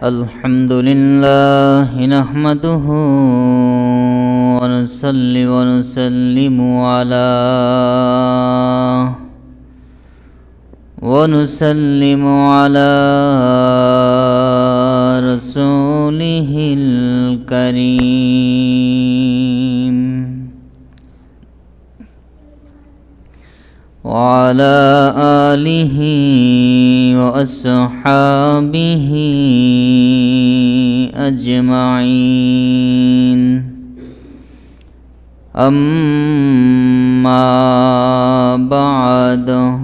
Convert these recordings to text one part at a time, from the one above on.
الحمد لله نحمده ونصلي ونسلم على رسوله الكريم وعلى آله وأصحابه أجمعين أما بعد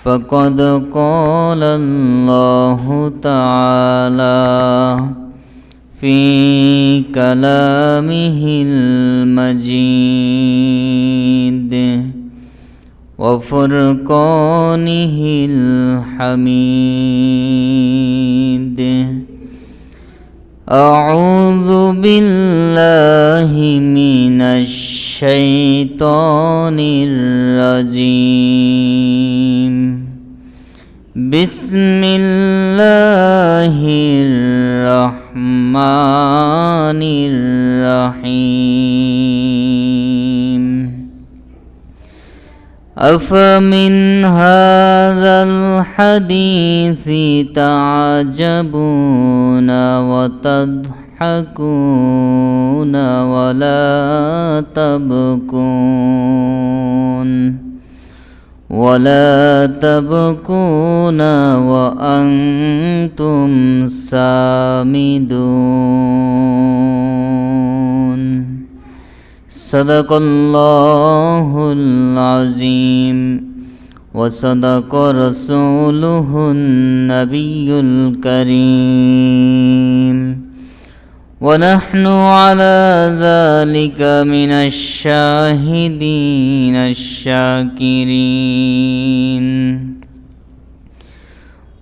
فقد قال الله تعالى في كلامه المجيد وفرقانه الحميد أعوذ بالله من الشيطان الرجيم بسم الله الرحمن الرحيم أفمن هذا الحديث تعجبون وتضحكون ولا تبكون وأنتم سامدون صدق الله العظيم وصدق رسوله النبي الكريم ونحن على ذلك من الشاهدين الشاكرين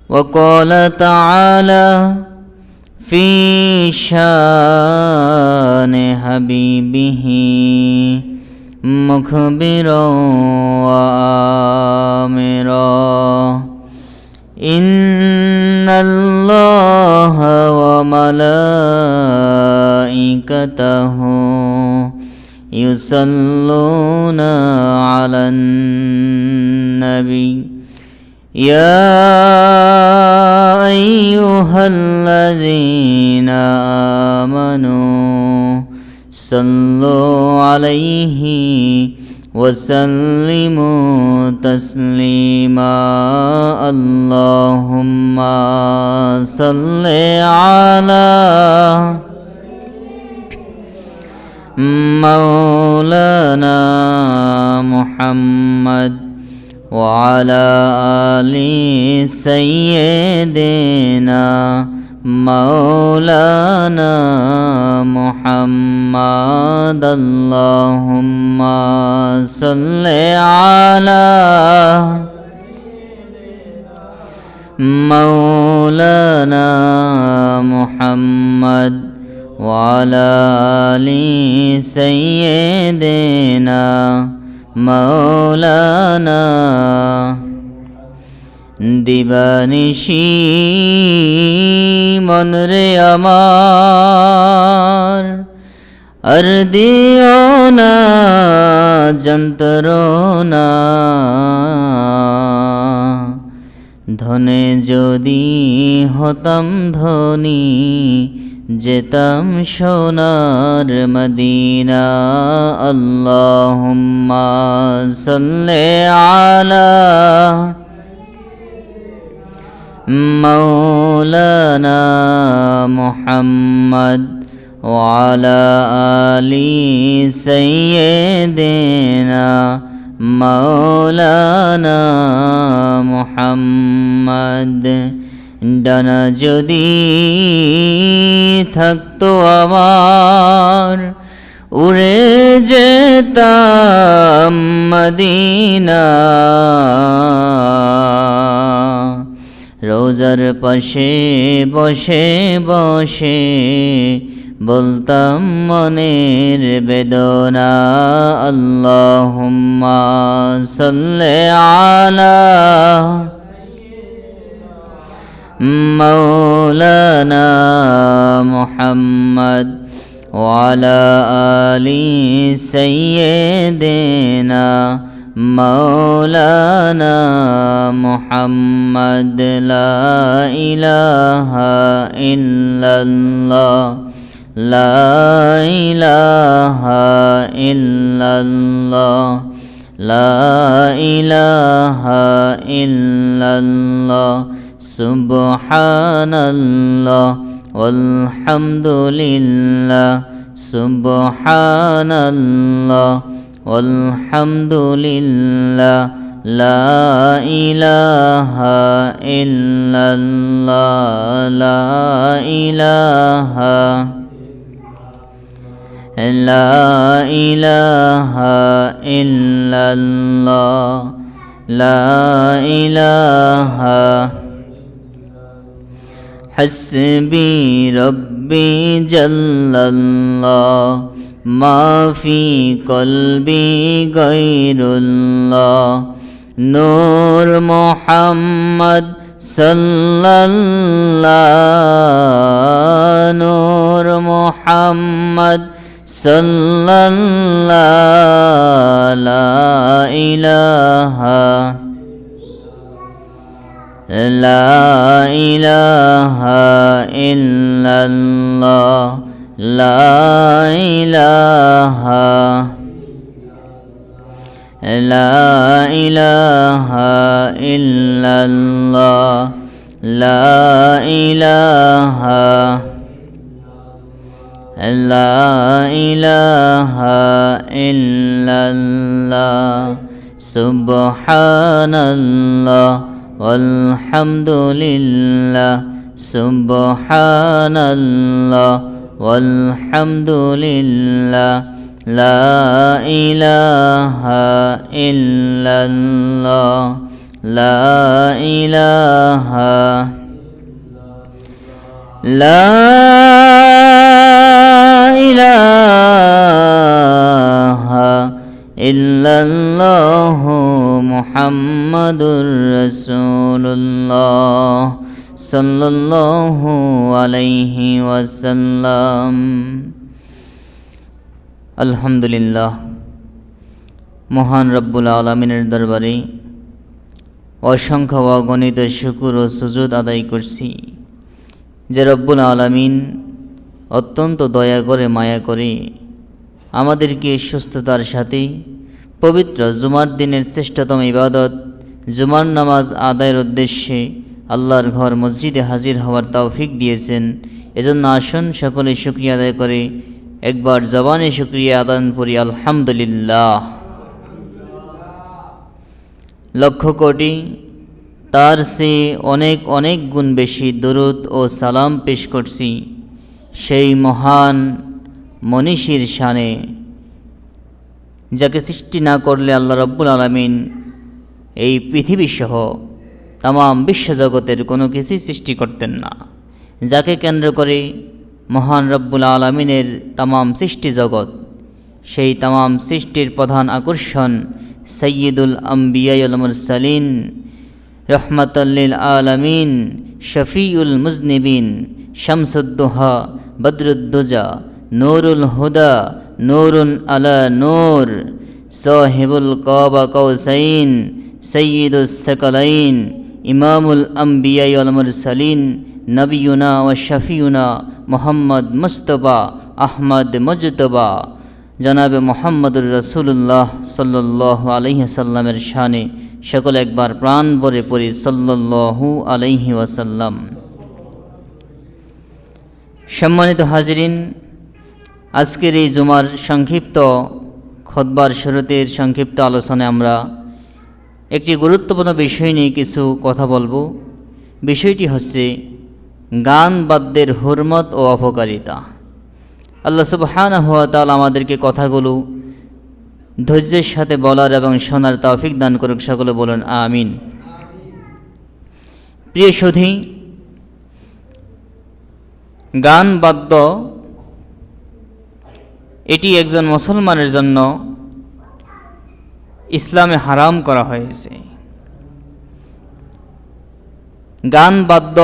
وقال تعالى في شان حبيبه مخبرا وآمرا إن الله وملائكته يصلون على النبي يا أيها الذين آمنوا صلوا عليه وسلموا تسليما اللهم صل على مولانا محمد وعلى آل سيدنا مولانا محمد اللهم صل على مولانا محمد وعلى آل سيدنا مولانا দিবানিশি মনরে আমার আর দিও না যন্ত্রণা ধনে যদি হতাম ধনী যেতাম সোনার মদিনা আল্লাহুম্মা সাল্লি আলা مولانا محمد وعلى آل سيدنا مولانا محمد ডানা যদি থাকতো আমার উড়ে যেতাম মদিনা রোজার পাশে বসে বসে বলতাম মনের বেদনা আল্লাহুম্মা সাল্লি আলা মাওলানা محمد وعلى آل سيدنا مولانا محمد لا إله إلا الله لا إله إلا الله لا إله إلا الله سبحان الله والحمد لله سبحان الله والحمد لله لا إله إلا الله لا إله لا إله إلا الله لا إله حسبي ربي جل الله ما في قلبي غير الله نور محمد صلى الله نور محمد صلى الله لا إله لا إله إلا الله لا إله لا إله إلا الله لا إله لا إله إلا الله سبحان الله والحمد لله سبحان الله والحمد لله لا إله إلا الله لا إله لا إله إلا الله محمد رسول الله صلى الله عليه وسلم আলহামদুলিল্লাহ মহান রব্বুল আলামিনের দরবারে অসংখ্য অগণিত শুকর ও সুজুদ আদায় করছি যে রব্বুল আলামিন অত্যন্ত দয়া করে মায়া করে আমাদেরকে সুস্থতার সাথে পবিত্র জুমার দিনের শ্রেষ্ঠতম ইবাদত জুমার নামাজ আদায়ের উদ্দেশ্যে আল্লাহর ঘর মসজিদে হাজির হওয়ার তৌফিক দিয়েছেন। এজন্য আসুন সকলে শুকরিয়া আদায় করে একবার জবানে শুকরিয়া আদান করি আলহামদুলিল্লাহ। লক্ষ কোটি তার সে অনেক অনেক গুণ বেশি দরুদ ও সালাম পেশ করছি সেই মহান মনীষীর শানে, যাকে সৃষ্টি না করলে আল্লাহ রব্বুল আলামিন এই পৃথিবীসহ তামাম বিশ্বজগতের কোনো কিছুই সৃষ্টি করতেন না, যাকে কেন্দ্র করে মহান রব্বুল আলামিনের তামাম সৃষ্টি জগৎ, সেই তামাম সৃষ্টির প্রধান আকর্ষণ সৈয়দুল আম্বিয়া ওয়াল মুরসালিন রহমাতাল লিল আলামিন শফিউল মুজনিবিন শামসুদ্দোহা বদরুদ্দোজা নূরুল হুদা নূরুন আলা নূর সাহিবুল কাবা কাউসাইন সৈয়দুস সাকালাইন ইমামুল আম্বিয়া ওয়াল মুরসালিন নবিয়ুনা ওয়া শফিউনা মোহাম্মদ মুস্তফা আহমদ মুজতবা জনাবে মোহাম্মদুর রাসূলুল্লাহ সাল্লাল্লাহু আলাইহি ওয়াসাল্লামের শানে সকলে একবার প্রাণ ভরে পড়ি সাল্লাল্লাহু আলাইহি ওয়াসাল্লাম। সম্মানিত হাজিরিন, আজকের এই জুমার সংক্ষিপ্ত খুতবার শুরুতের সংক্ষিপ্ত আলোচনায় আমরা একটি গুরুত্বপূর্ণ বিষয় নিয়ে কিছু কথা বলবো। বিষয়টি হচ্ছে গান বাদ্যের হুরমত ও অপকারিতা। আল্লাহ সুবহানাহু ওয়া তাআলা আমাদেরকে কথাগুলো ধৈর্যের সাথে বলার এবং শোনার তৌফিক দান করুক, সকলে বলুন আমিন। প্রিয় সুধী, গান বাদ্য এটি একজন মুসলমানের জন্য ইসলামে হারাম করা হয়েছে। গান বাদ্য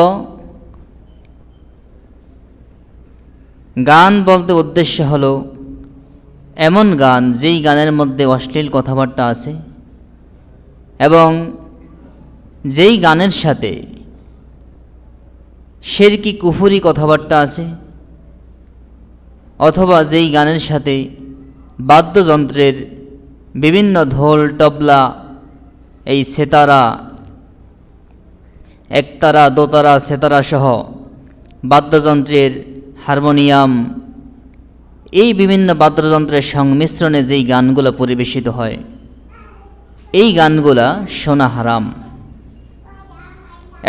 গান বলতে উদ্দেশ্য হলো এমন গান যেই গানের মধ্যে অশ্লীল কথাবার্তা আছে এবং যেই গানের সাথে শিরকি কুফরি কথাবার্তা আছে, অথবা যেই গানের সাথে বাদ্যযন্ত্রের বিভিন্ন ঢোল, তবলা, এই সেতারা, একতারা, দোতারা, সেতারা সহ বাদ্যযন্ত্রের হারমোনিয়াম, এই বিভিন্ন বাদ্যযন্ত্রের সংমিশ্রণে যেই গানগুলো পরিবেশিত হয়, এই গানগুলা শোনা হারাম।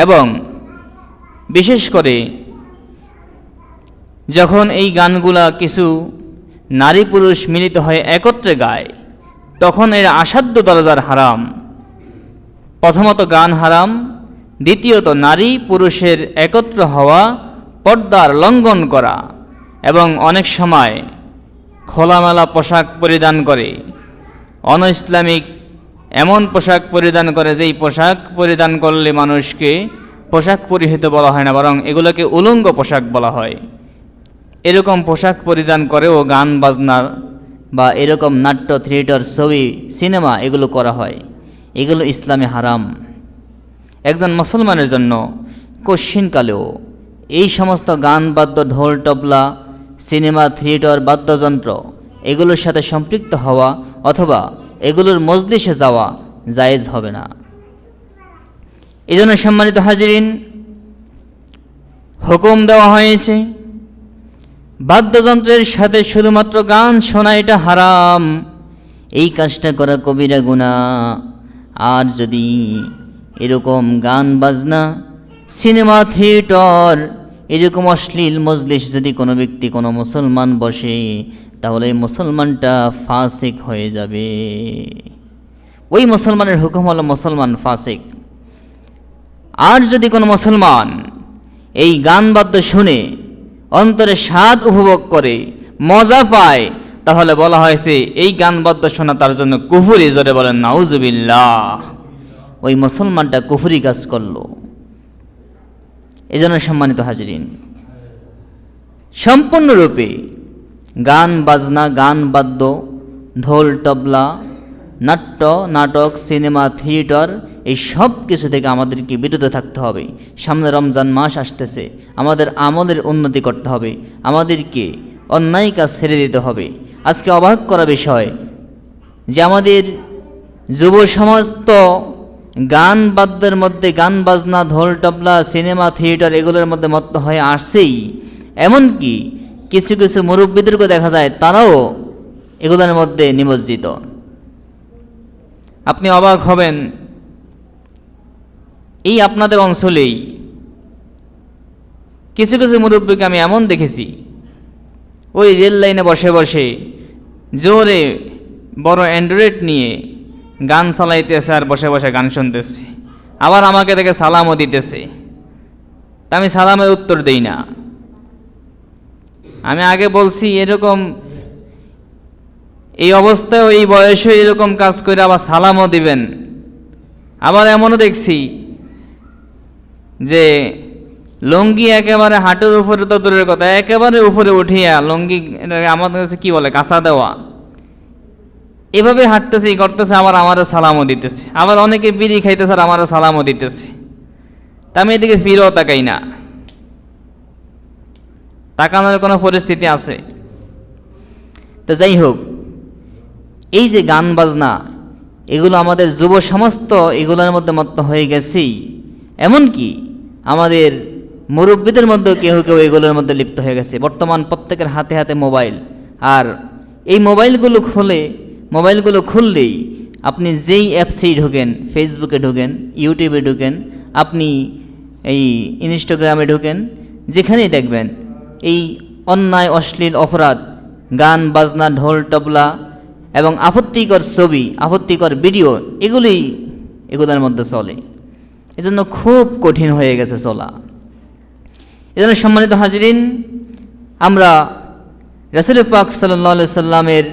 এবং বিশেষ করে যখন এই গানগুলা কিছু নারী পুরুষ মিলিত হয়ে একত্রে গায়, তখন এর আসাধ্য দরজার হারাম। প্রথমত গান হারাম, দ্বিতীয়ত নারী পুরুষের একত্র হওয়া, পর্দার লঙ্ঘন করা, এবং অনেক সময় খোলামেলা পোশাক পরিধান করে, অন ইসলামিক এমন পোশাক পরিধান করে যেই পোশাক পরিধান করলে মানুষকে পোশাক পরিহিত বলা হয় না, বরং এগুলোকে উলঙ্গ পোশাক বলা হয়। এরকম পোশাক পরিধান করেও গান বাজনা বা এরকম নাট্য, থিয়েটার, ছবি, সিনেমা এগুলো করা হয়। এগুলো ইসলামে হারাম। একজন মুসলমানের জন্য কশিনকালেও এই সমস্ত গান, বাদ্য, ঢোল, তবলা, সিনেমা, থিয়েটার, বাদ্যযন্ত্র এগুলোর সাথে সম্পৃক্ত হওয়া অথবা এগুলোর মজলিসে যাওয়া জায়েজ হবে না। এই জন্য সম্মানিত হাজিরিন, হুকুম দেওয়া হয়েছে বাদ্যযন্ত্রের সাথে শুধুমাত্র গান শোনা এটা হারাম, এই কাজটা করা কবিরা গুনাহ। আর যদি এরকম গান বাজনা, সিনেমা, থিয়েটার, এরকম অশ্লীল মজলিস যদি কোনো ব্যক্তি, কোনো মুসলমান বসে, তাহলে এই মুসলমানটা ফাসিক হয়ে যাবে। ওই মুসলমানের হুকুম হলো মুসলমান ফাসিক। আর যদি কোনো মুসলমান এই গান বাদ্য শুনে অন্তরে স্বাদ উপভোগ করে, মজা পায়, তাহলে বলা হয়েছে এই গান বাদ্য শোনা তার জন্য কুফরি। জোরে বলেন নাউজুবিল্লাহ। ওই মুসলমানটা কুফরি কাজ করলো। এজন্য সম্মানিত হাজিরিন, সম্পূর্ণরূপে গান বাজনা, গান বাদ্য, ঢোল, তবলা, নাট্য, নাটক, সিনেমা, থিয়েটার, এই সব কিছু থেকে আমাদেরকে বিরত থাকতে হবে। সামনে রমজান মাস আসতেছে, আমাদের আমলের উন্নতি করতে হবে, আমাদেরকে অন্যায় কাজ ছেড়ে দিতে হবে। আজকে অবাক করা বিষয় যে আমাদের যুব সমাজ তো গান বাদ্যের মধ্যে, গান বাজনা, ঢোল, তবলা, সিনেমা, থিয়েটার এগুলোর মধ্যে মত্ত হয়ে আসছেই। এমনকি কিছু কিছু মুরব্বীদেরকে দেখা যায় তারাও এগুলোর মধ্যে নিমজ্জিত। আপনি অবাক হবেন, এই আপনাদের অঞ্চলেই কিছু কিছু মুরব্বীকে আমি এমন দেখেছি, ওই রেল লাইনে বসে বসে জোরে বড় অ্যান্ড্রয়েড নিয়ে গান চালাইতেছে আর বসে বসে গান শুনতেছে, আবার আমাকে দেখে সালামও দিতেছে। তা আমি সালামের উত্তর দেই না। আমি আগে বলছি এরকম এই অবস্থায় এই বয়সে এরকম কাজ করে আবার সালামও দিবেন। আবার এমনও দেখছি যে লুঙ্গি একেবারে হাঁটুর উপরে, তো দূরের কথা, একেবারে উপরে উঠিয়া লুঙ্গি, আমাদের কাছে কি বলে, কাঁচা দেওয়া, এভাবে হাঁটতেছে, করতেছে, আবার আমারও সালামও দিতেছে। আবার অনেকে বিড়ি খাইতেছে আর আমারও সালামও দিতেছে। তা আমি এদিকে ফিরেও তাকাই না। তাকানোর কোনো পরিস্থিতি আছে? তো যাই হোক, এই যে গান বাজনা এগুলো আমাদের যুব সমস্ত এগুলোর মধ্যে মত্ত হয়ে গেছেই। এমনকি আমাদের মুরব্বীদের মধ্যেও কেউ কেউ এগুলোর মধ্যে লিপ্ত হয়ে গেছে। বর্তমান প্রত্যেকের হাতে হাতে মোবাইল, আর এই মোবাইলগুলো খুললেই আপনি যেই অ্যাপসেই ঢোকেন, ফেসবুকে ঢোকেন, ইউটিউবে ঢোকেন, আপনি এই ইনস্টাগ্রামে ঢোকেন, যেখানেই দেখবেন এই অন্যায়, অশ্লীল, অপরাধ, গান বাজনা, ঢোল, তবলা এবং আপত্তিকর ছবি, আপত্তিকর ভিডিও এগুলোর মধ্যে চলে। এজন্য খুব কঠিন হয়ে গেছে চলা। এজন্য সম্মানিত হাজিরিন, আমরা রাসূল পাক সাল্লাল্লাহু আলাইহি সাল্লামের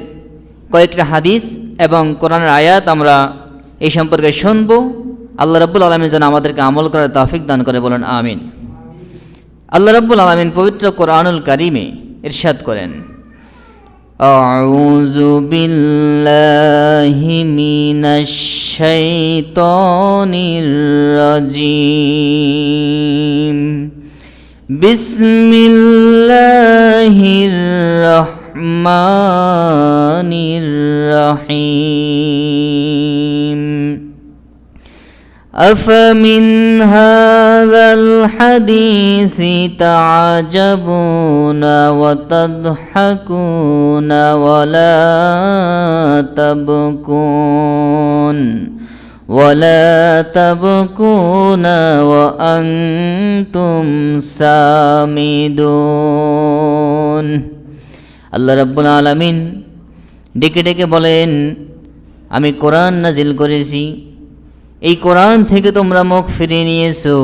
কয়েকটা হাদিস এবং কোরআনের আয়াত আমরা এই সম্পর্কে শুনব। আল্লাহ রাব্বুল আলামিন যেন আমাদেরকে আমল করার তৌফিক দান করে, বলেন আমিন। আল্লাহ রাব্বুল আলামিন পবিত্র কোরআনুল কারীমে ইরশাদ করেন, আউযু বিল্লাহি মিনাশ শাইতানির রাজিম, বিসমিল্লাহির রহমানির রহিম। أفمن هذا الحديث تعجبون وتضحكون ولا تبكون وأنتم سامدون। আল্লাহ রাব্বুল আলামিন ডেকে ডেকে বলেন, আমি কোরআন নাজিল করেছি, এই কোরআন থেকে তোমরা মুখ ফিরিয়ে নিয়েছো।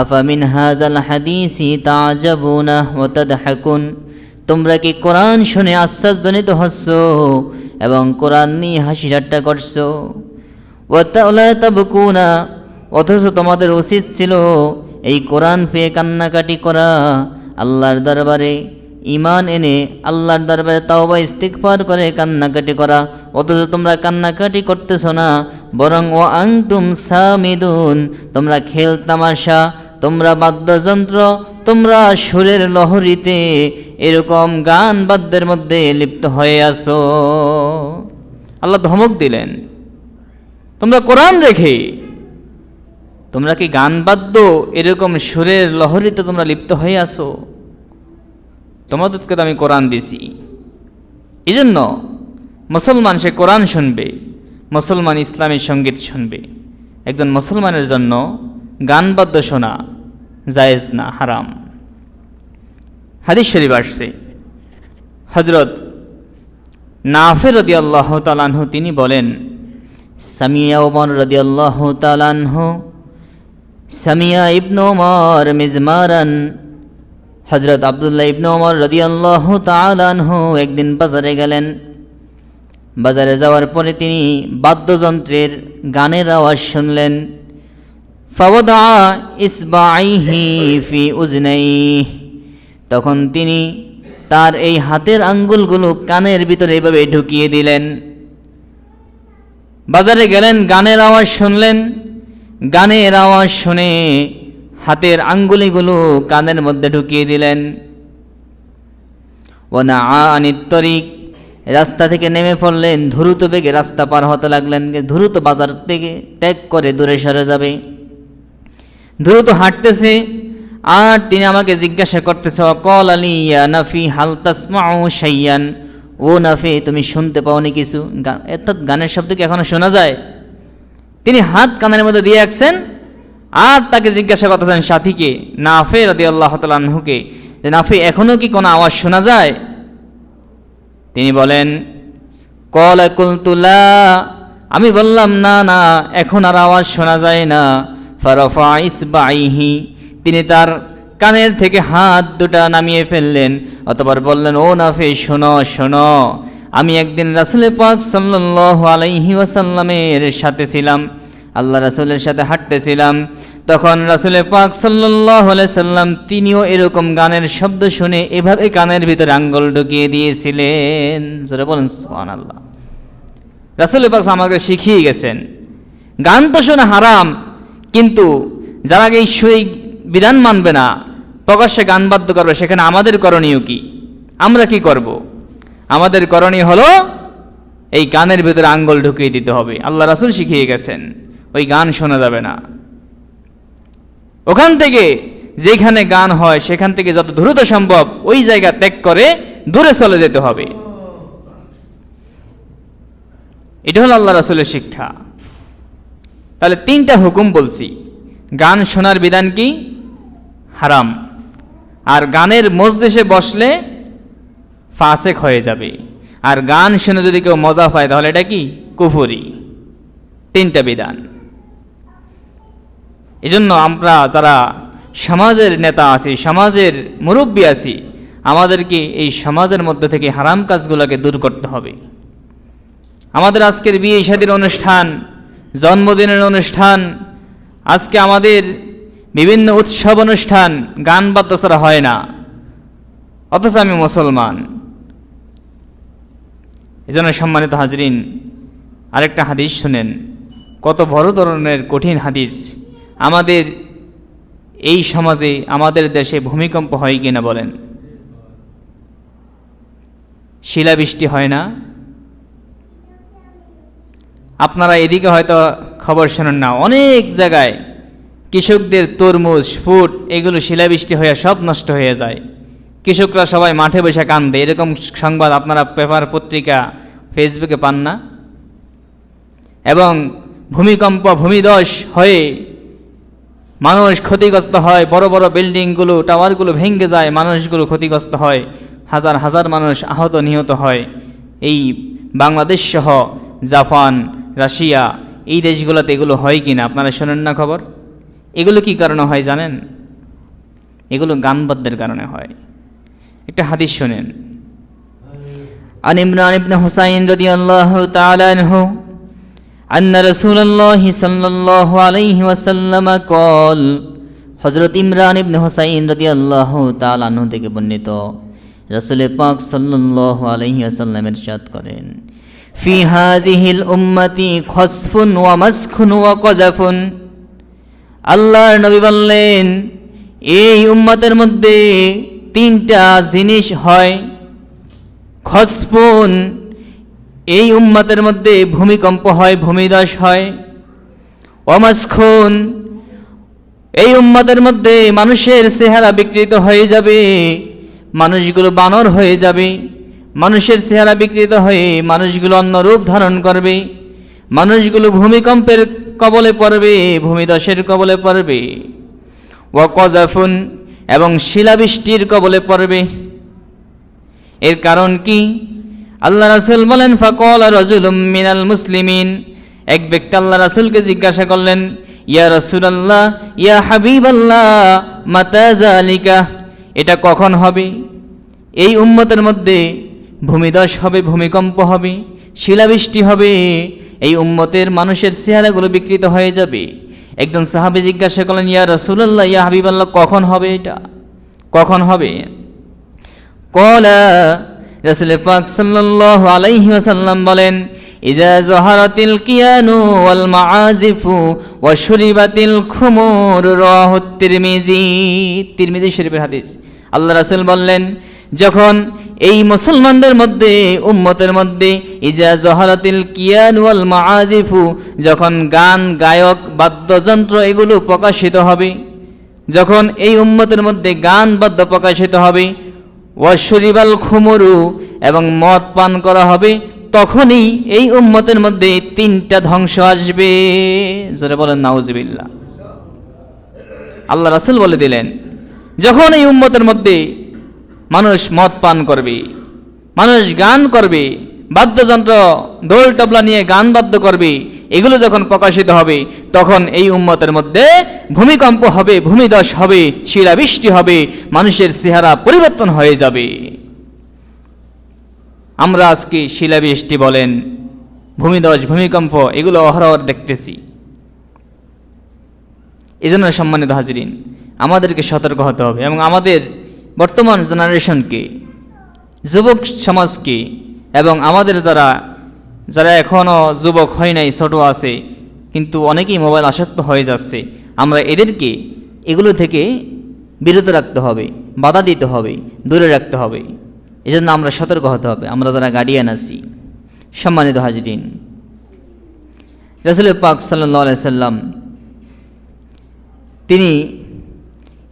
আফামিন হাযাল হাদিসি তা'জাবুনা ওয়া তাদহাকুন, তোমরা কি কোরআন শুনে আশ্চর্যজনিত হচ্ছ এবং কোরআন নিয়ে হাসি ঠাট্টা করছো। ওয়া তাবকুনা, অথচ তোমাদের উচিত ছিল এই কোরআন পেয়ে কান্নাকাটি করা, আল্লাহর দরবারে ঈমান এনে আল্লাহর দরবারে তাওবা ইস্তিগফার করে কান্নাকাটি করা, অথচ তোমরা কান্নাকাটি করতেছ না, বরং ওয়া আনতুম সামিদুন, তোমরা খেল তামাশা, তোমরা বাদ্যযন্ত্র, তোমরা সুরের লহরীতে এরকম গান বাদ্যের মধ্যে লিপ্ত হয়ে আছো। আল্লাহ ধমক দিলেন, তোমরা কোরআন রেখে তোমরা কি গান বাদ্য এরকম সুরের লহরীতে তোমরা লিপ্ত হয়ে আছো। তোমাদেরকে তো আমি কোরআন দিছি, এই জন্য মুসলমান সে কোরআন শুনবে, মুসলমান ইসলামী সঙ্গীত শুনবে। একজন মুসলমানের জন্য গান বাদ্য শোনা জায়েজ না, হারাম। হাদিস শরীফ আসছে, হযরত নাফে রাদিয়াল্লাহু তাআলা আনহু তিনি বলেন, সামিয়া ওমর রাদিয়াল্লাহু তাআলা আনহু সামিয়া ইবনে ওমর মিজমারান, হযরত আব্দুল্লাহ ইবনে ওমর রাদিয়াল্লাহু তাআলা আনহু একদিন বাজারে গেলেন। বাজারে যাওয়ার পরে তিনি বাদ্যযন্ত্রের গানের আওয়াজ শুনলেন। ফাওয়াদা ইসবাইহি ফি উজনাইহি, তখন তিনি তার এই হাতের আঙ্গুলগুলো কানের ভিতরে এভাবে ঢুকিয়ে দিলেন। বাজারে গেলেন, গানের আওয়াজ শুনলেন, গানের আওয়াজ শুনে হাতের আঙ্গুলিগুলো কানের মধ্যে ঢুকিয়ে দিলেন। ওয়ানা আনিত তরিক, রাস্তা থেকে নেমে পড়লেন, দ্রুত বেগে রাস্তা পার হতে লাগলেন, দ্রুত বাজার থেকে ত্যাগ করে দূরে সরে যাবে, দ্রুত হাঁটতেছে। আর তিনি আমাকে জিজ্ঞাসা করতেছে, কল আলী ইয়া নাফি হাল তাসমাউ শাইয়ান, ও নাফি তুমি শুনতে পাওনি কিছু? অর্থাৎ গানের শব্দ কি এখনো শোনা যায়? তিনি হাত কানের মধ্যে দিয়ে রাখছেন আর তাকে জিজ্ঞাসা করতেছেন সাথীকে, নাফে রাদিয়াল্লাহু তাআলা আনহুকে, যে নাফি এখনো কি কোনো আওয়াজ শোনা যায়? তিনি বলেন, ক্বালা কুলতু লা, আমি বললাম না না, এখন আর আওয়াজ শোনা যায় না। ফারাফা ইসবাইহি, তিনি তার কানের থেকে হাত দুটা নামিয়ে ফেললেন, অতঃপর বললেন, ও নাফি শোনো শোনো, আমি একদিন রাসূল পাক সাল্লাল্লাহু আলাইহি ওয়াসাল্লামের সাথে ছিলাম, আল্লাহ রাসূলের সাথে হাঁটতেছিলাম, তখন রাসূল পাক সাল্লাল্লাহু আলাইহি সাল্লাম তিনিও এরকম গানের শব্দ শুনে এভাবে কানের ভিতরে আঙ্গুল ঢুকিয়ে দিয়েছিলেন। জোরে বলেন সুবহানাল্লাহ। রাসূল পাক আমাকে শিখিয়ে গেছেন, গান তো শোনা হারাম, কিন্তু যারা এই বিধান মানবে না, প্রকাশ্যে গান বাদ্য করবে, সেখানে আমাদের করণীয় কি? আমরা কি করব? আমাদের করণীয় হলো এই গানের ভিতরে আঙ্গুল ঢুকিয়ে দিতে হবে। আল্লাহ রাসূল শিখিয়ে গেছেন, ওই গান শোনা যাবে না। ওখান থেকে যেখানে গান হয় সেখান থেকে যত দ্রুত সম্ভব ওই জায়গা ত্যাগ করে দূরে চলে যেতে হবে। এটা হলো আল্লাহ রাসূলের শিক্ষা। তাহলে তিনটা হুকুম বলছি। গান শোনার বিধান কি? হারাম। আর গানের মজলিসে বসলে ফাসেক হয়ে যাবে। আর গান শুনে যদি কেউ মজা পায় তাহলে এটা কি? কুফরি। তিনটা বিধান। এজন্য আমরা যারা সমাজের নেতা আছি, সমাজের মুরব্বী আছি, আমাদেরকে এই সমাজের মধ্যে থেকে হারাম কাজগুলোকে দূর করতে হবে। আমাদের আজকের বিয়ে শাদীর অনুষ্ঠান, জন্মদিনের অনুষ্ঠান, আজকে আমাদের বিভিন্ন উৎসব অনুষ্ঠান গান বাদ্য ছাড়া হয় না। অথচ আমি মুসলমান। এজন্য সম্মানিত হাজরিন, আরেকটা হাদিস শুনেন, কত বড় ধরনের কঠিন হাদিস। আমাদের এই সমাজে, আমাদের দেশে ভূমিকম্প হয় কিনা বলেন? শিলাবৃষ্টি হয় না? আপনারা এদিকে হয়তো খবর শোনেন না, অনেক জায়গায় কৃষকদের তরমুজ, ফুট এগুলো শিলাবৃষ্টি হয়ে সব নষ্ট হয়ে যায়। কৃষকরা সবাই মাঠে বসে কান্দে। এরকম সংবাদ আপনারা পেপার, পত্রিকা, ফেসবুকে পান না? এবং ভূমিকম্প, ভূমিধস হয়ে মানুষ ক্ষতিগ্রস্ত হয়, বড় বড় বিল্ডিংগুলো, টাওয়ারগুলো ভেঙে যায়, মানুষগুলো ক্ষতিগ্রস্ত হয়, হাজার হাজার মানুষ আহত নিহত হয়। এই বাংলাদেশ সহ জাপান, রাশিয়া এই দেশগুলোতে এগুলো হয় কিনা আপনারা শোনেন না খবর? এগুলো কি কারণে হয় জানেন? এগুলো গানবাদ্যের কারণে হয়। একটা হাদিস শোনেন, আন ইমরান ইবনে হুসাইন রাদিয়াল্লাহু তাআলা আনহু আন্না রাসূলুল্লাহ সাল্লাল্লাহু আলাইহি ওয়াসাল্লাম কল, হযরত ইমরান ইবনে হুসাইন রাদিয়াল্লাহু তাআলা আনহু থেকে বর্ণিত, রাসূল পাক সাল্লাল্লাহু আলাইহি ওয়াসাল্লাম ইরশাদ করেন, ফি হাযিহিল উম্মতি খসফুন ওয়া মাসখুন ওয়া কযাফুন। আল্লাহর নবী বললেন, এই উম্মতের মধ্যে তিনটা জিনিস হয়। খসফুন, এই উম্মতের মধ্যে ভূমিকম্প হয়, ভূমিধস হয়। ওয়া মাসখুন, এই উম্মতের মধ্যে মানুষের চেহারা বিকৃত হয়ে যাবে, মানুষগুলো বানর হয়ে যাবে, মানুষের চেহারা বিকৃত হয়ে মানুষগুলো অন্য রূপ ধারণ করবে, মানুষগুলো ভূমিকম্পের কবলে পড়বে, ভূমিধসের কবলে পড়বে। ওয়া কযাফুন, এবং শিলাবৃষ্টির কবলে পড়বে। এর কারণ কি? আল্লাহ রাসূল বলেন, ফাকালা রাজুলুম মিনাল মুসলিমিন, এক ব্যক্তি আল্লাহ রাসূলকে জিজ্ঞাসা করলেন, ইয়া রাসূলুল্লাহ, ইয়া হাবিবাল্লাহ, মাতা যালিকা, এটা কখন হবে? এই উম্মতের মধ্যে ভূমিধস হবে, ভূমিকম্প হবে, শিলাবৃষ্টি হবে, এই উম্মতের মানুষের চেহারাগুলো বিকৃত হয়ে যাবে। একজন সাহাবী জিজ্ঞাসা করলেন, ইয়া রাসূলুল্লাহ, ইয়া হাবিবাল্লাহ, কখন হবে এটা, কখন হবে? ক্বালা, রাসূল পাক সাল্লাল্লাহু আলাইহি ওয়াসাল্লাম বলেন, ইযা যাহারাতিল কিয়ানু ওয়াল মাআজিফু ওয়া শুরিবাতিল খুমুর, রাওয়াহু তিরমিজি। তিরমিজি শরীফের হাদিস। আল্লাহ রাসূল বললেন, যখন এই মুসলমানদের মধ্যে, উম্মতের মধ্যে, ইজা যাহারাতিল কিয়ান ওয়াল মাআজিফু, যখন গান, গায়ক, বাদ্যযন্ত্র এগুলো প্রকাশিত হবে, যখন এই উম্মতের মধ্যে গান, বাদ্য প্রকাশিত হবে, ওয়াশুরিবাল খুমরু, এবং মদ পান করা হবে, তখনই এই উম্মতের মধ্যে তিনটা ধ্বংস আসবে। জোরে বলেন নাউজুবিল্লাহ। আল্লাহ রাসূল বলে দিলেন, যখন এই উম্মতের মধ্যে মানুষ মদ পান করবে, মানুষ গান করবে, বাদ্যযন্ত্র, দোল তবলা নিয়ে গান বাদ্য করবে, এগুলো যখন প্রকাশিত হবে, তখন এই উম্মতের মধ্যে ভূমিকম্প হবে, ভূমিধস হবে, শিলাবৃষ্টি হবে, মানুষের চেহারা পরিবর্তন হয়ে যাবে। আমরা আজকে শিলাবৃষ্টি বলেন, ভূমিধস, ভূমিকম্প এগুলো অহরহ দেখতেছি। এজন্য সম্মানিত হাজিরিন, আমাদেরকে সতর্ক হতে হবে এবং আমাদের বর্তমান জেনারেশনকে, যুবক সমাজকে, এবং আমাদের যারা এখনও যুবক হয় নাই, ছোট আছে, কিন্তু অনেকেই মোবাইল আসক্ত হয়ে যাচ্ছে, আমরা এদেরকে এগুলো থেকে বিরত রাখতে হবে, বাধা দিতে হবে, দূরে রাখতে হবে। এজন্য আমরা সতর্ক হতে হবে, আমরা যারা গার্ডিয়ান আছি। সম্মানিত হাজিরিন, রাসূল পাক সাল্লাল্লাহু আলাইহি সাল্লাম তিনি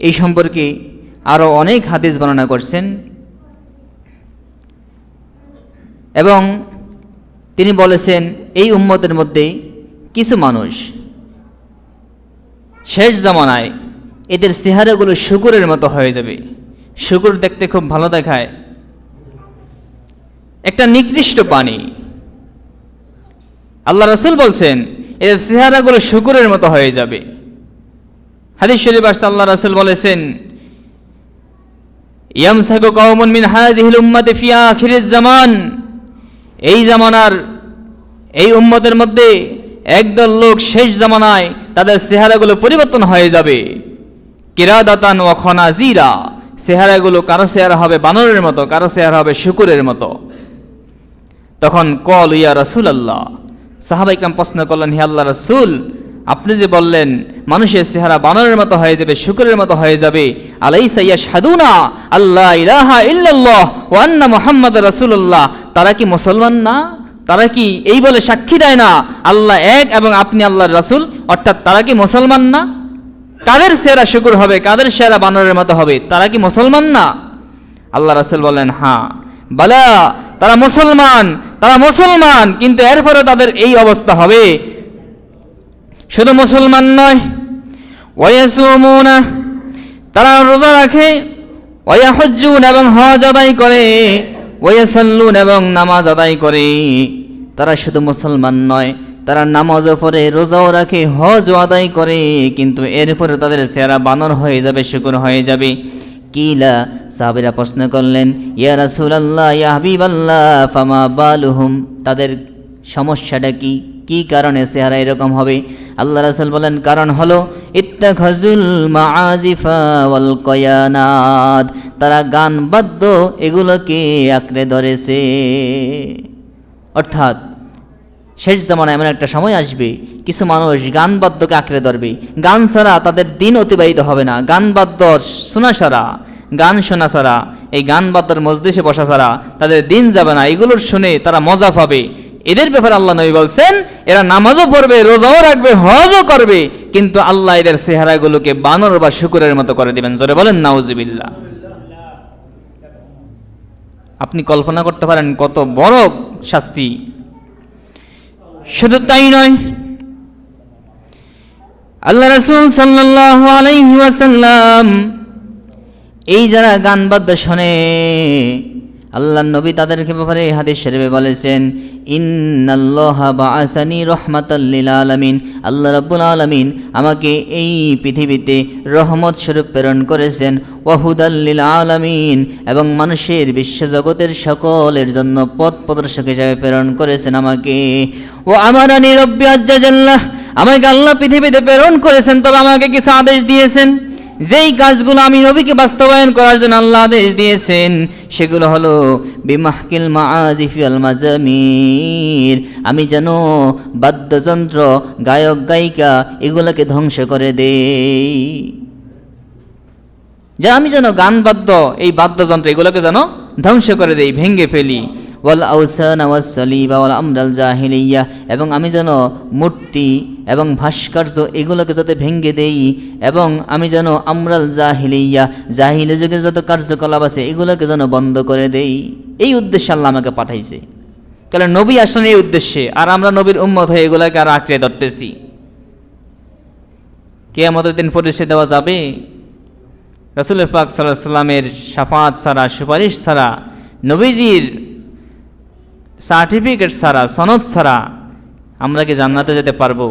এই সম্পর্কে আরও অনেক হাদিস বর্ণনা করছেন এবং তিনি বলেছেন, এই উম্মতের মধ্যে কিছু মানুষ শেষ জামানায় এদের চেহারাগুলো শুকরের মতো হয়ে যাবে। শুকর দেখতে খুব ভালো দেখায়, একটা নিকৃষ্ট প্রাণী। আল্লাহ রাসূল বলছেন, এদের চেহারাগুলো শুকরের মতো হয়ে যাবে। হাদিস শরীফ আসছে, আল্লাহ রাসূল বলেছেন, ইয়ামসাকু কওমুন মিন হাযিহিল উম্মতি ফি আখিরিজ জামান, এই জামানার, এই উম্মতের মধ্যে একদল লোক শেষ জামানায় তাদের চেহারাগুলো পরিবর্তন হয়ে যাবে। কিরাদাতান ওয়া খানাজিরা, চেহারাগুলো কারো চেহারা হবে বানরের মতো, কারো চেহারা হবে শুকুরের মতো। তখন কল ইয়া রাসূলুল্লাহ, সাহাবা ইকরাম প্রশ্ন করলেন, হে আল্লাহ রাসূল, আপনি যে বললেন মানুষের চেহারা বানরের মতো হয়ে যাবে, শুকুরের মতো হয়ে যাবে, আলাইসা ইয়াশহাদুনা আল্লা ইলাহা ইল্লাল্লাহ ওয়া আন্না মুহাম্মাদুর রাসূলুল্লাহ, তারা কি মুসলমান না? তারা কি এই বলে সাক্ষী দেয় না আল্লাহ এক এবং আপনি আল্লাহর রাসূল? অর্থাৎ তারা কি মুসলমান না? কাদের চেহারা শুকুর হবে, কাদের চেহারা বানরের মতো হবে, তারা কি মুসলমান না? আল্লাহ রাসূল বলেন, হ্যাঁ বালা, তারা মুসলমান, তারা মুসলমান, কিন্তু এরপরে তাদের এই অবস্থা হবে। শুধু মুসলমান নয়, ওয়ায়াসুমুনা, তারা রোজা রাখে, ওয়ায়াহুজ্জুন, এবং হজ আদায় করে, ওয়ায়াসাল্লুন, এবং নামাজ আদায় করে। তারা শুধু মুসলমান নয়, তারা নামাজও পড়ে, রোজাও রাখে, হজও আদায় করে, কিন্তু এরপরে তাদের চেহারা বানর হয়ে যাবে, শুকর হয়ে যাবে। কিলা, সাহাবীরা প্রশ্ন করলেন, ইয়া রাসূলুল্লাহ, ইয়া হাবিবাল্লাহ, ফামা বালুহুম, তাদের সমস্যাটা কি, কি কারণে চেহারা এরকম হবে? আল্লাহ রাসূল বলেন, কারণ হলো ইত্তাখাজুল মাআজিফা ওয়াল কয়ানাত, তারা গান বাদ্য এগুলোকে আঁকড়ে ধরেছে। অর্থাৎ শেষ জামানায় এমন একটা সময় আসবে, কিছু মানুষ গান বাদ্যকে আঁকড়ে ধরবে, গান ছাড়া তাদের দিন অতিবাহিত হবে না, গান বাদ্য শোনা ছাড়া, গান শোনা ছাড়া, এই গান বাদ্যর মজলিসে বসা ছাড়া তাদের দিন যাবে না। এগুলোর শুনে তারা মজা পাবে। এদের ব্যাপারে আল্লাহ নবী বলছেন, এরা নামাজও পড়বে, রোজাও রাখবে, হজও করবে, কিন্তু আল্লাহ এদের চেহারাগুলোকে বানর বা শুকুরের মতো করে দিবেন। জোরে বলেন নাউজুবিল্লাহ। আপনি কল্পনা করতে পারেন কত বড় শাস্তি। শুধু তাই নয়, আল্লাহ রাসূল সাল্লাল্লাহু আলাইহি ওয়াসাল্লাম এই যারা গান বাদ্য শোনে, আল্লাহ নবী তাদেরকে ব্যাপারে হাদিস শরীফে বলেছেন, ইন্নাল্লাহা বাআসানি রাহমাতাল লিল আলামিন, আল্লাহ রাব্বুল আলামিন আমাকে এই পৃথিবীতে রহমত স্বরূপ প্রেরণ করেছেন, ওয়া হুদাল লিল আলামিন, এবং মানুষের বিশ্বজগতের সকলের জন্য পথ প্রদর্শক হিসেবে প্রেরণ করেছেন আমাকে। ও আমারানি রব্বি আজ্জা জাল্লাহ, আমাকে আল্লাহ পৃথিবীতে প্রেরণ করেছেন, তবে আমাকে কিছু আদেশ দিয়েছেন, যেই কাজগুলো আমি নবীকে বাস্তবায়ন করার জন্য আল্লাহ আদেশ দিয়েছেন সেগুলো হলো বিমাহকিল মাআজিফি আল মাজামির, আমি যেন বাদ্যযন্ত্র, গায়ক গায়িকা এগুলোকে ধ্বংস করে দেই, যা আমি যেন গান বাদ্য, এই বাদ্যযন্ত্র এগুলোকে যেন ধ্বংস করে দেই, ভেঙে ফেলি। ওয়াল আউসান ওয়াস সালিবা ওয়াল আমরাল জাহিলিয়া, এবং আমি যেন মূর্তি এবং ভাস্কর্য এগুলোকে যাতে ভেঙে দেই, এবং আমি যেন আমরাল জাহিলিয়া, জাহিলি যুগের যত কার্যকলাপ আছে এগুলোকে যেন বন্ধ করে দেই। এই উদ্দেশ্যে আল্লাহ আমাকে পাঠাইছে। কারণ নবী আসলেন এই উদ্দেশ্যে, আর আমরা নবীর উম্মত হয়ে এগুলোকে আর আঁকড়ে ধরতেছি। কিয়ামতের দিন পরিচয় দেওয়া যাবে রাসূল পাক সাল্লাল্লাহু আলাইহি ওয়াসাল্লামের শাফাত ছাড়া, সুপারিশ ছাড়া, নবীজির সার্টিফিকেট ছাড়া, সনদ ছাড়া আমরা কি জান্নাতে যেতে পারবো?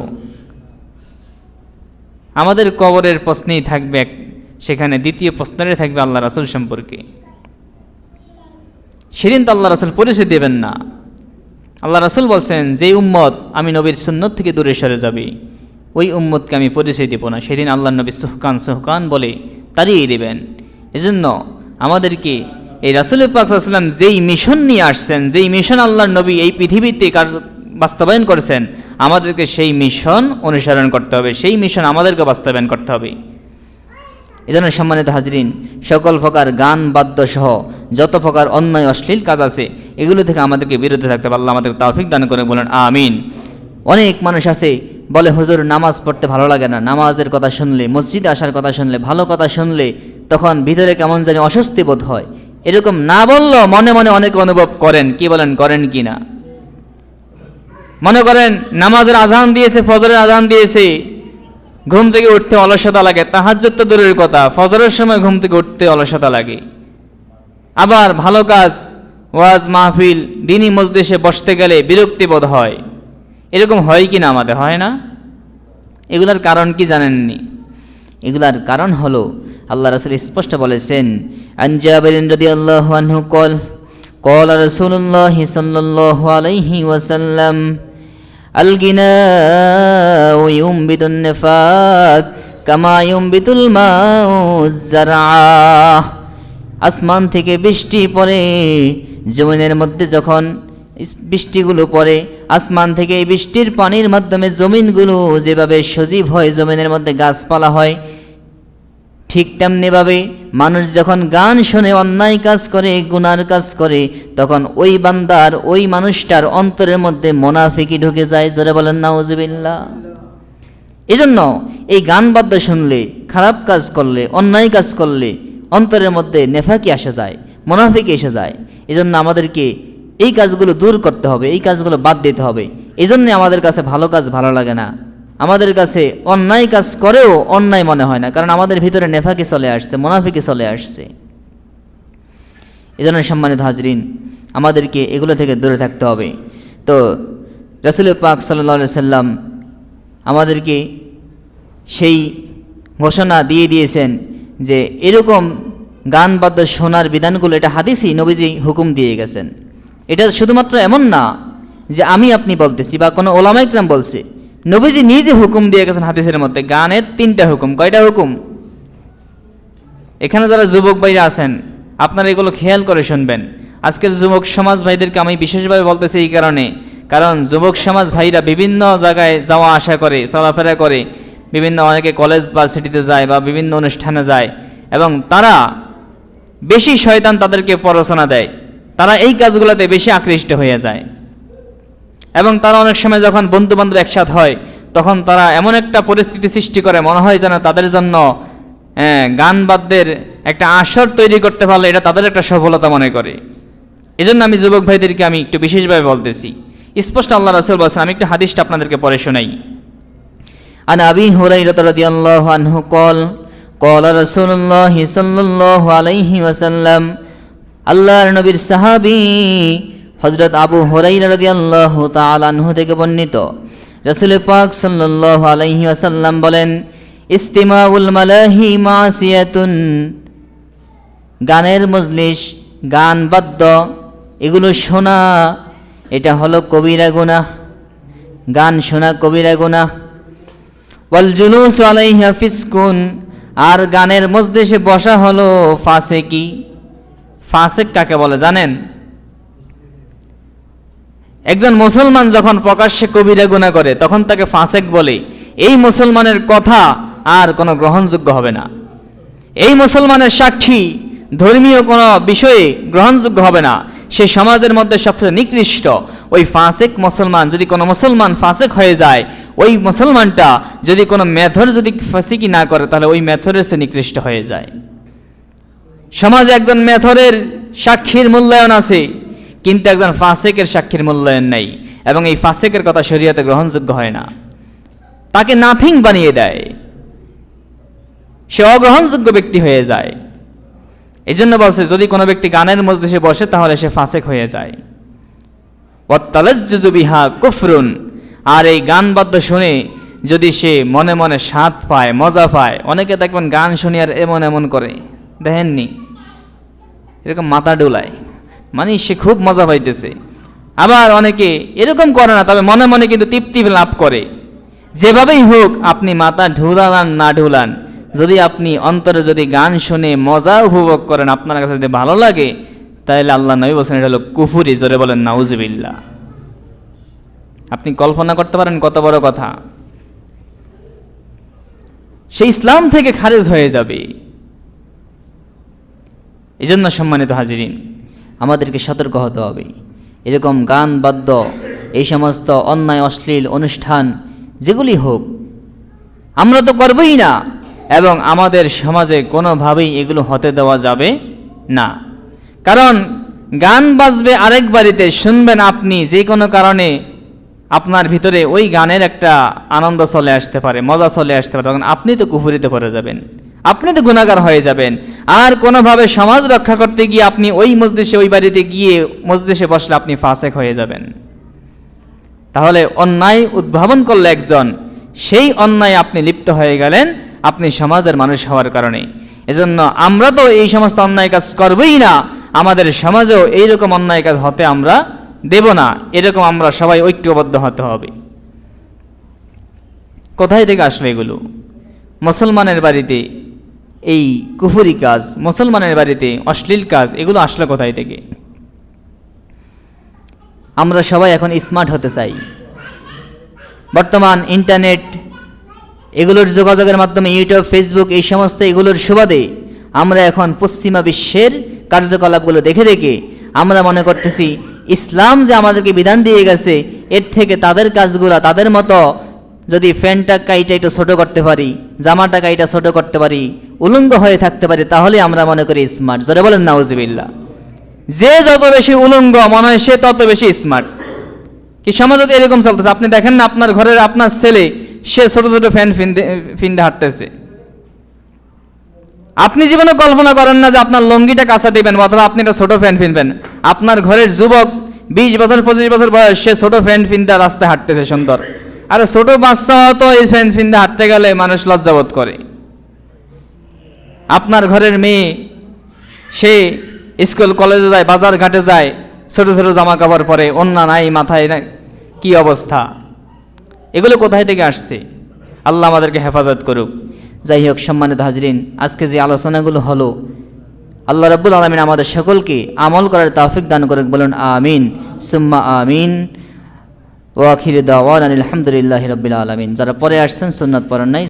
আমাদের কবরের প্রশ্নেই থাকবে, সেখানে দ্বিতীয় প্রশ্নটাই থাকবে আল্লাহ রাসূল সম্পর্কে। সেদিন তো আল্লাহ রাসূল পরিচয় দেবেন না। আল্লাহ রাসূল বলছেন, যে উম্মত আমি নবীর সুন্নত থেকে দূরে সরে যাবে ওই উম্মতকে আমি পরিচয় দেব না। সেদিন আল্লাহ নবী সুহকান সুহকান বলে তাড়িয়ে দেবেন। এজন্য আমাদেরকে এই রাসূল পাক সাল্লাল্লাহু আলাইহি ওয়াসাল্লাম যেই মিশন নিয়ে আসছেন, যেই মিশন আল্লাহর নবী এই পৃথিবীতে বাস্তবায়ন করেছেন, আমাদেরকে সেই মিশন অনুসরণ করতে হবে, সেই মিশন আমাদেরকে বাস্তবায়ন করতে হবে। এজন্য সম্মানিত হাজরিন, সকল প্রকার গান বাদ্য সহ যত প্রকার অন্যায় অশ্লীল কাজ আছে এগুলো থেকে আমাদেরকে বিরত থাকতে হবে। আল্লাহ আমাদেরকে তৌফিক দান করে, বলেন আমিন। অনেক মানুষ আছে বলে, হুজুর নামাজ পড়তে ভালো লাগে না, নামাজের কথা শুনলে, মসজিদে আসার কথা শুনলে, ভালো কথা শুনলে তখন ভিতরে কেমন জানি অস্বস্তি বোধ হয়। এরকম না বললেও মনে মনে অনেকে অনুভব করেন। কি বলেন, করেন কি না? মনে করেন নামাজের আজান দিয়েছে, ফজরের আজান দিয়েছে, ঘুম থেকে উঠতে অলসতা লাগে, তাহাজ্জুদ তো দূরের কথা, ফজরের সময় ঘুম থেকে উঠতে অলসতা লাগে। আবার ভালো কাজ, ওয়াজ মাহফিল, দ্বীনি মজলিসে বসতে গেলে বিরক্তি বোধ হয়। এরকম হয় কি না? আমাদের হয় না? এগুলার কারণ কি জানেননি? এগুলার কারণ হলো আল্লাহ রাসূল স্পষ্ট বলেছেন, আন জাবির রাদিয়াল্লাহু আনহু ক্বালা রাসূলুল্লাহ সাল্লাল্লাহু আলাইহি ওয়াসাল্লাম, আল গিনাউ ইউমবিতুন নিফাক কামা ইউমবিতুল মাউ যারআ। আসমান থেকে বৃষ্টি পড়ে, জমিনের মধ্যে যখন বৃষ্টিগুলো পড়ে, আসমান থেকে এই বৃষ্টির পানির মাধ্যমে জমিনগুলো যেভাবে সজীব হয়, জমিনের মধ্যে গাছপালা হয়, ঠিক তেমনিভাবে মানুষ যখন গান শুনে অন্যায় কাজ করে, গুনার কাজ করে, তখন ওই বান্দার, ওই মানুষটার অন্তরের মধ্যে মুনাফিকি ঢুকে যায়। জোরে বলেন নাউজুবিল্লাহ। এজন্য এই গান বাদ্য শুনলে, খারাপ কাজ করলে, অন্যায় কাজ করলে অন্তরের মধ্যে নেফাকি আসে যায়, মুনাফিকি এসে যায়। এজন্য আমাদেরকে এই কাজগুলো দূর করতে হবে, এই কাজগুলো বাদ দিতে হবে। এজন্যে আমাদের কাছে ভালো কাজ ভালো লাগে না, আমাদের কাছে অন্যায় কাজ করেও অন্যায় মনে হয় না, কারণ আমাদের ভিতরে নেফাকি চলে আসছে, মুনাফিকি চলে আসছে। এজন্য সম্মানিত হাজরিন, আমাদেরকে এগুলো থেকে দূরে থাকতে হবে। তো রাসূল পাক সাল্লাল্লাহু আলাইহি সাল্লাম আমাদেরকে সেই ঘোষণা দিয়ে দিয়েছেন যে এরকম গান বাদ্য শোনার বিধানগুলো, এটা হাদিসই নবীজি হুকুম দিয়ে গেছেন। এটা শুধুমাত্র এমন না যে আমি আপনি বলতেছি বা কোনো ওলামা ইকরাম বলছে, নবীজি নিজে হুকুম দিয়ে গেছেন হাদিসের মধ্যে। গানের 3টা হুকুম। কয়টা হুকুম? এখানে যারা যুবক ভাইরা আছেন, আপনারা এগুলো খেয়াল করে শুনবেন। আজকের যুবক সমাজ ভাইদেরকে আমি বিশেষভাবে বলতেছি এই কারণে, কারণ যুবক সমাজ ভাইরা বিভিন্ন জায়গায় যাওয়া আসা করে, চলাফেরা করে, বিভিন্ন অনেকে কলেজ বা সিটিতে যায় বা বিভিন্ন অনুষ্ঠানে যায়, এবং তারা বেশি শয়তান তাদেরকে প্ররোচনা দেয়, তারা এই কাজগুলোতে বেশি আকৃষ্ট হয়ে যায়। এবং তারা অনেক সময় যখন বন্ধু বান্ধব একসাথ হয়, তখন তারা এমন একটা পরিস্থিতি সৃষ্টি করে, মনে হয় যেন তাদের জন্য গান বাদ্যের একটা আসর তৈরি করতে পারলে এটা তাদের একটা সফলতা মনে করে। এজন্য আমি যুবক ভাইদেরকে আমি একটু বিশেষভাবে বলতেছি, স্পষ্ট আল্লাহ রাসূল বলেছেন। আমি একটু হাদিসটা আপনাদেরকে পড়ে শোনাই। আন আবি হুরায়রা রাদিয়াল্লাহু আনহু قال رسول الله صلى الله عليه وسلم, আল্লাহর নবীর সাহাবী হযরত আবু হুরায়রা রাদিয়াল্লাহু তাআলা আনহু থেকে বর্ণিত, রাসূল পাক সাল্লাল্লাহু আলাইহি ওয়াসাল্লাম বলেন, ইস্তিমাউল মালাহি মাসিয়াতুন, গানের মজলিস, গান বাদ্য এগুলো শোনা এটা হলো কবিরা গুনাহ। গান শোনা কবিরা গুনাহ। ওয়াল জুলুসু আলাইহা ফিসকুন, আর গানের মজলিসে বসা হলো ফাসেকি। ফাসেক কাকে বলে জানেন? একজন মুসলমান যখন প্রকাশ্যে কবিরা গুনাহ করে তখন তাকে ফাসেক বলে। এই মুসলমানের কথা আর কোনো গ্রহণযোগ্য হবে না, এই মুসলমানের সাক্ষী ধর্মীয় কোনো বিষয়ে গ্রহণযোগ্য হবে না, সে সমাজের মধ্যে সবচেয়ে নিকৃষ্ট। ওই ফাসেক মুসলমান, যদি কোনো মুসলমান ফাসেক হয়ে যায়, ওই মুসলমানটা যদি কোনো মেথর যদি ফাসিকি না করে, তাহলে ওই মেথরের সে নিকৃষ্ট হয়ে যায়। সমাজে একজন মেথরের সাক্ষীর মূল্যায়ন আছে, কিন্তু একজন ফাসেকের সাক্ষীর মূল্যায়ন নেই, এবং এই ফাসেকের কথা শরীয়তে গ্রহণযোগ্য হয় না, তাকে নাথিং বানিয়ে দেয়, সে অগ্রহণযোগ্য ব্যক্তি হয়ে যায়। এই জন্য বলছে, যদি কোনো ব্যক্তি গানের মজলিসে বসে তাহলে সে ফাসেক হয়ে যায়। ওয়াত্তালাজ্জুজু বিহা কুফরুন, আর এই গান বাদ্য শুনে যদি সে মনে মনে স্বাদ পায়, মজা পায়, অনেকে দেখবেন গান শুনি আর এমন এমন করে, দেখেননি? এরকম মাথা ডোলায়, মানে সে খুব মজা পাইতেছে। আবার অনেকে এরকম করে না, তবে মনে মনে কিন্তু তৃপ্তি লাভ করে। যেভাবেই হোক, আপনি মাথা ঢুলান না ঢুলান, যদি আপনি অন্তরে যদি গান শুনে মজা উপভোগ করেন, আপনার কাছে যদি ভালো লাগে, তাহলে আল্লাহ নবী বলেছেন এটা হলো কুফরি। জোরে বলেন নাউজুবিল্লাহ। আপনি কল্পনা করতে পারেন কত বড় কথা, সে ইসলাম থেকে খারিজ হয়ে যাবে। এই জন্য সম্মানিত হাজিরিন, আমাদেরকে সতর্ক হতে হবে। এরকম গান বাদ্য, এই সমস্ত অন্যায় অশ্লীল অনুষ্ঠান যেগুলি হোক, আমরা তো করবই না, এবং আমাদের সমাজে কোনোভাবেই এগুলো হতে দেওয়া যাবে না। কারণ গান বাজবে আরেক বাড়িতে, শুনবেন আপনি, যে কোনো কারণে আপনার ভিতরে ওই গানের একটা আনন্দ চলে আসতে পারে, মজা চলে আসতে পারে, তখন আপনি তো কুফরিতে পড়ে যাবেন, আপনি তো গুনাহগার হয়ে যাবেন। আর কোনোভাবে সমাজ রক্ষা করতে গিয়ে আপনি ওই মজলিসে, ওই বাড়িতে গিয়ে মজলিসে বসলে আপনি ফাসেক হয়ে যাবেন। তাহলে অন্যায় উদ্ভাবন করলে একজন, সেই অন্যায় আপনি লিপ্ত হয়ে গেলেন আপনি সমাজের মানুষ হওয়ার কারণে। এজন্য আমরা তো এই সমস্ত অন্যায় কাজ করবই না, আমাদের সমাজেও এইরকম অন্যায় কাজ হতে আমরা দেব না। এরকম আমরা সবাই ঐক্যবদ্ধ হতে হবে। কোথায় থেকে আসলে এগুলো? মুসলমানের বাড়িতে এই কুফরি কাজ, মুসলমানের বাড়িতে অশ্লীল কাজ, এগুলো আসলো কোথায় থেকে? আমরা সবাই এখন স্মার্ট হতে চাই। বর্তমান ইন্টারনেট এগুলোর যোগাযোগের মাধ্যমে ইউটিউব, ফেসবুক এই সমস্ত এগুলোর সুবাদে আমরা এখন পশ্চিমা বিশ্বের কার্যকলাপগুলো দেখে দেখে আমরা মনে করতেছি ইসলাম যে আমাদেরকে বিধান দিয়ে গেছে, এর থেকে তাদের কাজগুলো, তাদের মতো যদি ফ্যানটা কাইটা একটু ছোটো করতে পারি, জামাটা কাইটা ছোটো করতে পারি, উলঙ্গ হয়ে থাকতে পারি, তাহলে আমরা মনে করি স্মার্ট। জোরে বলেন নাউজুবিল্লাহ। যে যত বেশি উলঙ্গ মনে হয় সে তত বেশি স্মার্ট। কি সমাজে এরকম চলতেছে? আপনি দেখেন না, আপনার ঘরের আপনার ছেলে সে ছোট ছোট ফ্যান ফিন্দে হাঁটতেছে। আপনি জীবনে কল্পনা করেন না যে আপনার লঙ্গিটা কাঁচা দিবেন অথবা আপনি একটা ছোট ফ্যান ফিনবেন। আপনার ঘরের যুবক 20 বছর 25 বছর বয়স, সে ছোট ফ্যান ফিন্দা রাস্তায় হাঁটতেছে সুন্দর। আরে ছোট বাচ্চা তো এই ফ্যান ফিন্দা হাঁটতে গেলে মানুষ লজ্জাবোধ করে। আপনার ঘরের মেয়ে সে স্কুল কলেজে যায়, বাজার ঘাটে যায়, ছোট ছোট জামা কাপড় পরে, ওন্না নাই, মাথায় নাই, কি অবস্থা! এগুলো কোথায় থেকে আসছে? আল্লাহ আমাদেরকে হেফাজত করুক। যাই হোক, সম্মানিত হাজরিন, আজকে যে আলোচনাগুলো হলো, আল্লাহ রাব্বুল আলামিন আমাদের সকলকে আমল করার তৌফিক দান করুক। বলুন আমিন সুম্মা আমিন। ওয়া আখিরু দাওয়ানা আলহামদুলিল্লাহি রাব্বিল আলামিন। যারা পরে আসছেন সুন্নাত পড়েন নাই,